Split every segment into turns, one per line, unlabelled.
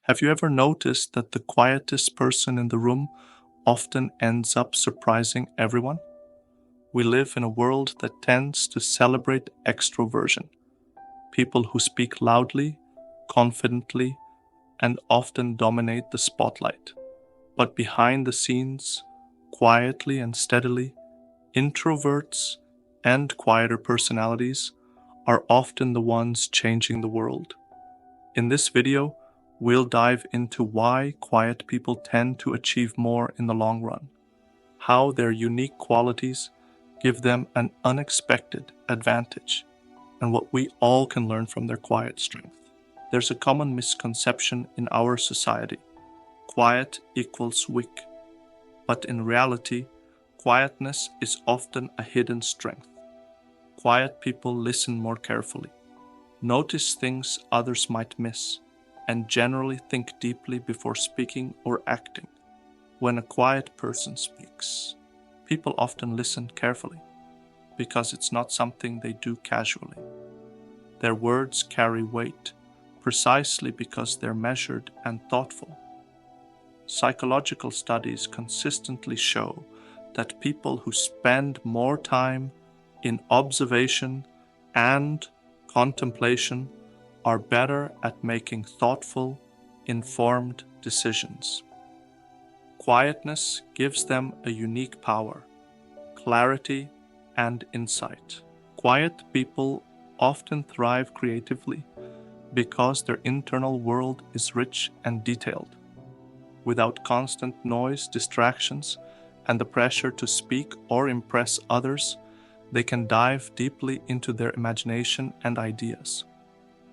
Have you ever noticed that the quietest person in the room often ends up surprising everyone? We live in a world that tends to celebrate extroversion, people who speak loudly, confidently, and often dominate the spotlight. But behind the scenes, quietly and steadily, introverts and quieter personalities are often the ones changing the world. In this video, we'll dive into why quiet people tend to achieve more in the long run, how their unique qualities give them an unexpected advantage, and what we all can learn from their quiet strength. There's a common misconception in our society: quiet equals weak. But in reality, quietness is often a hidden strength. Quiet people listen more carefully, notice things others might miss, and generally think deeply before speaking or acting. When a quiet person speaks, people often listen carefully because it's not something they do casually. Their words carry weight precisely because they're measured and thoughtful. Psychological studies consistently show that people who spend more time in observation and contemplation are better at making thoughtful, informed decisions. Quietness gives them a unique power, clarity, and insight. Quiet people often thrive creatively because their internal world is rich and detailed. Without constant noise, distractions, and the pressure to speak or impress others, they can dive deeply into their imagination and ideas.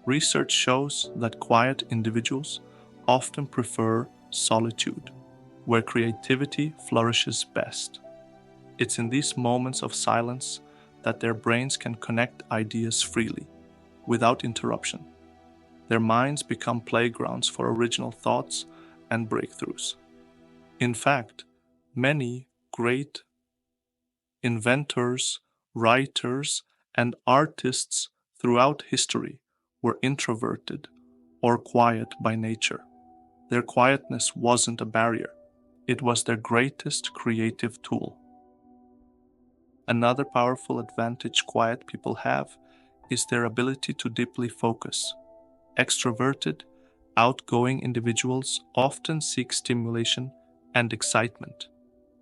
Research shows that quiet individuals often prefer solitude, where creativity flourishes best. It's in these moments of silence that their brains can connect ideas freely, without interruption. Their minds become playgrounds for original thoughts and breakthroughs. In fact, many great inventors, writers, and artists throughout history were introverted or quiet by nature. Their quietness wasn't a barrier, it was their greatest creative tool. Another powerful advantage quiet people have is their ability to deeply focus. Extroverted, outgoing individuals often seek stimulation and excitement.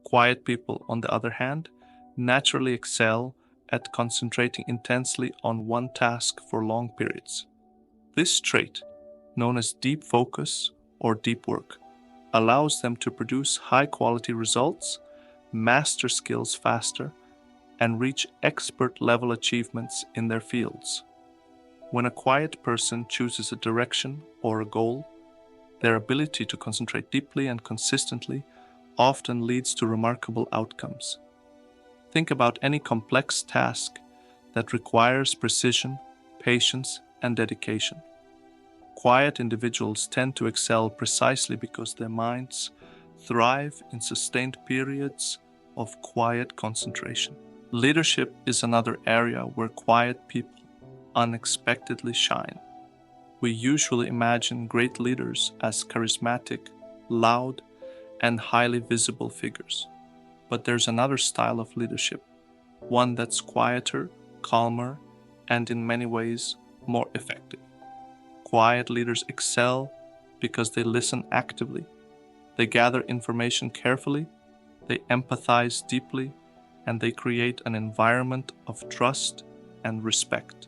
Quiet people, on the other hand, naturally excel at concentrating intensely on one task for long periods. This trait, known as deep focus or deep work, allows them to produce high-quality results, master skills faster, and reach expert-level achievements in their fields. When a quiet person chooses a direction or a goal, their ability to concentrate deeply and consistently often leads to remarkable outcomes. Think about any complex task that requires precision, patience, and dedication. Quiet individuals tend to excel precisely because their minds thrive in sustained periods of quiet concentration. Leadership is another area where quiet people unexpectedly shine. We usually imagine great leaders as charismatic, loud, and highly visible figures. But there's another style of leadership, one that's quieter, calmer, and in many ways more effective. Quiet leaders excel because they listen actively, they gather information carefully, they empathize deeply, and they create an environment of trust and respect.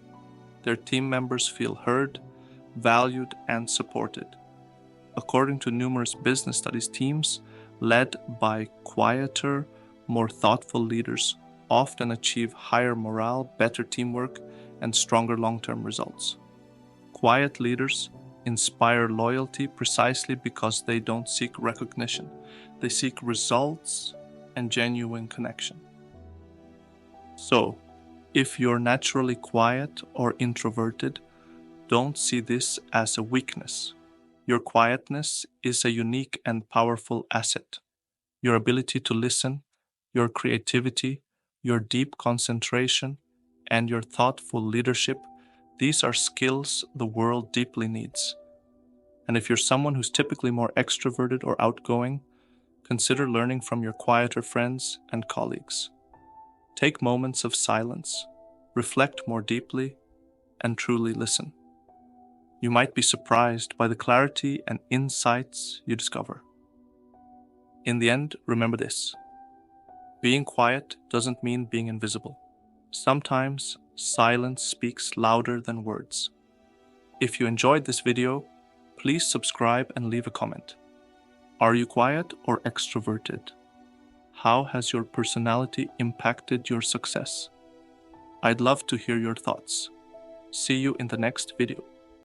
Their team members feel heard, valued, and supported. According to numerous business studies, teams led by quieter, more thoughtful leaders often achieve higher morale, better teamwork, and stronger long-term results. Quiet leaders inspire loyalty precisely because they don't seek recognition. They seek results and genuine connection. So, if you're naturally quiet or introverted, don't see this as a weakness. Your quietness is a unique and powerful asset. Your ability to listen, your creativity, your deep concentration, and your thoughtful leadership, these are skills the world deeply needs. And if you're someone who's typically more extroverted or outgoing, consider learning from your quieter friends and colleagues. Take moments of silence, reflect more deeply, and truly listen. You might be surprised by the clarity and insights you discover. In the end, remember this: being quiet doesn't mean being invisible. Sometimes silence speaks louder than words. If you enjoyed this video, please subscribe and leave a comment. Are you quiet or extroverted? How has your personality impacted your success? I'd love to hear your thoughts. See you in the next video.